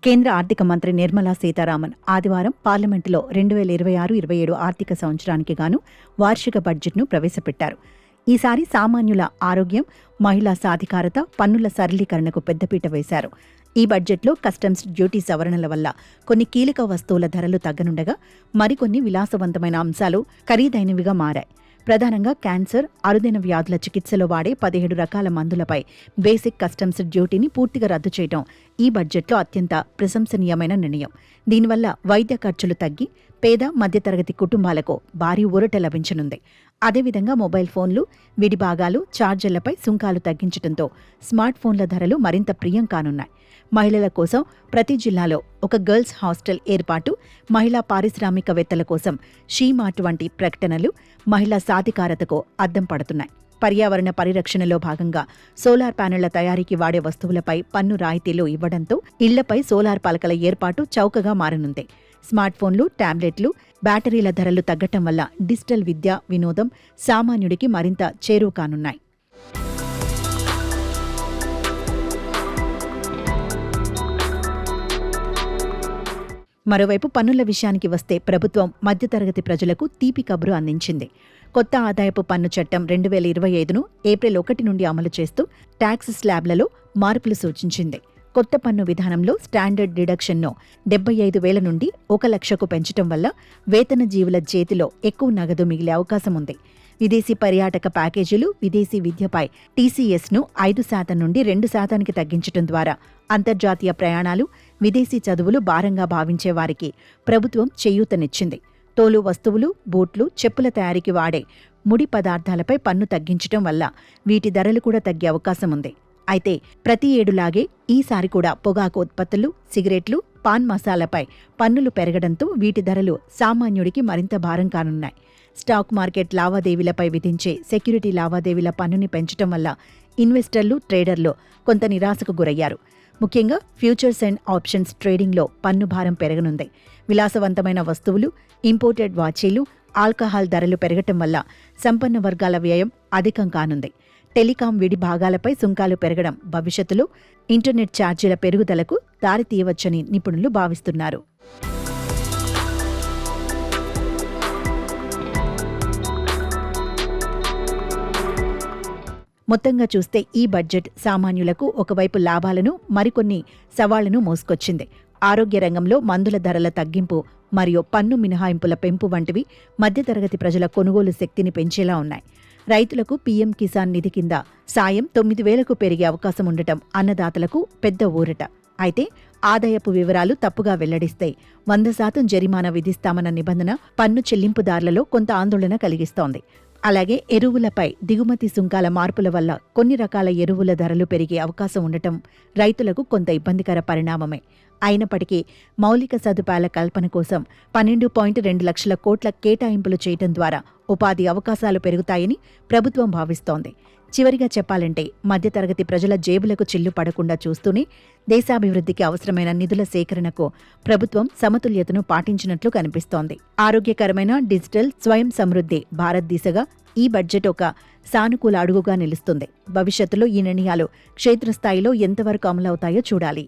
కేంద్ర ఆర్థిక మంత్రి నిర్మలా సీతారామన్ ఆదివారం పార్లమెంటులో 2026-27 ఆర్థిక సంవత్సరానికి గాను వార్షిక బడ్జెట్ను ప్రవేశపెట్టారు. ఈసారి సామాన్యుల ఆరోగ్యం, మహిళా సాధికారత, పన్నుల సరళీకరణకు పెద్దపీట వేశారు. ఈ బడ్జెట్లో కస్టమ్స్ డ్యూటీ సవరణల వల్ల కొన్ని కీలక వస్తువుల ధరలు తగ్గనుండగా మరికొన్ని విలాసవంతమైన అంశాలు ఖరీదైనవిగా మారాయి. ప్రధానంగా క్యాన్సర్, అరుదైన వ్యాధుల చికిత్సలో వాడే 17 రకాల మందులపై బేసిక్ కస్టమ్స్ డ్యూటీని పూర్తిగా రద్దు చేయడం ఈ బడ్జెట్లో అత్యంత ప్రశంసనీయమైన నిర్ణయం. దీనివల్ల వైద్య ఖర్చులు తగ్గి పేద, మధ్యతరగతి కుటుంబాలకు భారీ ఊరట లభించనుంది. అదేవిధంగా మొబైల్ ఫోన్లు, విడి భాగాలు, ఛార్జర్లపై సుంకాలు తగ్గించడంతో స్మార్ట్ ఫోన్ల ధరలు మరింత ప్రియం కానున్నాయి. మహిళల కోసం ప్రతి జిల్లాలో ఒక గర్ల్స్ హాస్టల్ ఏర్పాటు, మహిళా పారిశ్రామికవేత్తల కోసం షీమార్ట్ వంటి ప్రకటనలు మహిళా సాధికారతకు అద్దం పడుతున్నాయి. పర్యావరణ పరిరక్షణలో భాగంగా సోలార్ ప్యానెళ్ల తయారీకి వాడే వస్తువులపై పన్ను రాయితీలు ఇవ్వడంతో ఇళ్లపై సోలార్ పలకల ఏర్పాటు చౌకగా మారనుంది. స్మార్ట్ ఫోన్లు, ట్యాబ్లెట్లు, బ్యాటరీల ధరలు తగ్గటం వల్ల డిజిటల్ విద్య, వినోదం సామాన్యుడికి మరింత చేరువ కానున్నాయి. మరోవైపు పన్నుల విషయానికి వస్తే ప్రభుత్వం మధ్యతరగతి ప్రజలకు తీపి కబురు అందించింది. కొత్త ఆదాయపు పన్ను చట్టం 2025ను ఏప్రిల్ 1 నుండి అమలు చేస్తూ ట్యాక్స్ స్లాబ్లలో మార్పులు సూచించింది. కొత్త పన్ను విధానంలో స్టాండర్డ్ డిడక్షన్ను 75,000 నుండి 1,00,000కు పెంచడం వల్ల వేతన జీవుల చేతిలో ఎక్కువ నగదు మిగిలే అవకాశం ఉంది. విదేశీ పర్యాటక ప్యాకేజీలు, విదేశీ విద్యపై టీసీఎస్ను 5% నుండి 2%కి తగ్గించడం ద్వారా అంతర్జాతీయ ప్రయాణాలు, విదేశీ చదువులు భారంగా భావించే వారికి ప్రభుత్వం చేయూతనిచ్చింది. తోలు వస్తువులు, బూట్లు, చెప్పుల తయారీకి వాడే ముడి పదార్థాలపై పన్ను తగ్గించడం వల్ల వీటి ధరలు కూడా తగ్గే అవకాశం ఉంది. అయితే ప్రతి ఏడులాగే ఈసారి కూడా పొగాకు ఉత్పత్తులు, సిగరెట్లు, పాన్ మసాలాపై పన్నులు పెరగడంతో వీటి ధరలు సామాన్యుడికి మరింత భారం కానున్నాయి. స్టాక్ మార్కెట్ లావాదేవీలపై విధించే సెక్యూరిటీ లావాదేవీల పన్నుని పెంచడం వల్ల ఇన్వెస్టర్లు, ట్రేడర్లు కొంత నిరాశకు గురయ్యారు. ముఖ్యంగా ఫ్యూచర్స్ అండ్ ఆప్షన్స్ ట్రేడింగ్లో పన్ను భారం పెరగనుంది. విలాసవంతమైన వస్తువులు, ఇంపోర్టెడ్ వాచీలు, ఆల్కహాల్ ధరలు పెరగటం వల్ల సంపన్న వర్గాల వ్యయం అధికం కానుంది. టెలికాం విడి భాగాలపై సుంకాలు పెరగడం భవిష్యత్తులో ఇంటర్నెట్ ఛార్జీల పెరుగుదలకు దారితీయవచ్చని నిపుణులు భావిస్తున్నారు. మొత్తంగా చూస్తే ఈ బడ్జెట్ సామాన్యులకు ఒకవైపు లాభాలను, మరికొన్ని సవాళ్లను మోసుకొచ్చింది. ఆరోగ్య రంగంలో మందుల ధరల తగ్గింపు మరియు పన్ను మినహాయింపుల పెంపు వంటివి మధ్యతరగతి ప్రజల కొనుగోలు శక్తిని పెంచేలా ఉన్నాయి. రైతులకు పీఎం కిసాన్ నిధి కింద సాయం 9,000కు పెరిగే అవకాశం ఉండటం అన్నదాతలకు పెద్ద ఊరట. అయితే ఆదాయపు వివరాలు తప్పుగా వెల్లడిస్తే 100% జరిమానా విధిస్తామన్న నిబంధన పన్ను చెల్లింపుదారులలో కొంత ఆందోళన కలిగిస్తోంది. అలాగే ఎరువులపై దిగుమతి సుంకాల మార్పుల వల్ల కొన్ని రకాల ఎరువుల ధరలు పెరిగే అవకాశం ఉండటం రైతులకు కొంత ఇబ్బందికర పరిణామమే. అయినప్పటికీ మౌలిక సదుపాయాల కల్పన కోసం 12.2 లక్షల కోట్ల కేటాయింపులు చేయటం ద్వారా ఉపాధి అవకాశాలు పెరుగుతాయని ప్రభుత్వం భావిస్తోంది. చివరిగా చెప్పాలంటే మధ్యతరగతి ప్రజల జేబులకు చిల్లు పడకుండా చూస్తూనే దేశాభివృద్ధికి అవసరమైన నిధుల సేకరణకు ప్రభుత్వం సమతుల్యతను పాటించినట్లు కనిపిస్తోంది. ఆరోగ్యకరమైన డిజిటల్ స్వయం సమృద్ధి భారత్ దిశగా ఈ బడ్జెట్ ఒక సానుకూల అడుగుగా నిలుస్తుంది. భవిష్యత్తులో ఈ నిర్ణయాలు క్షేత్రస్థాయిలో ఎంతవరకు అమలవుతాయో చూడాలి.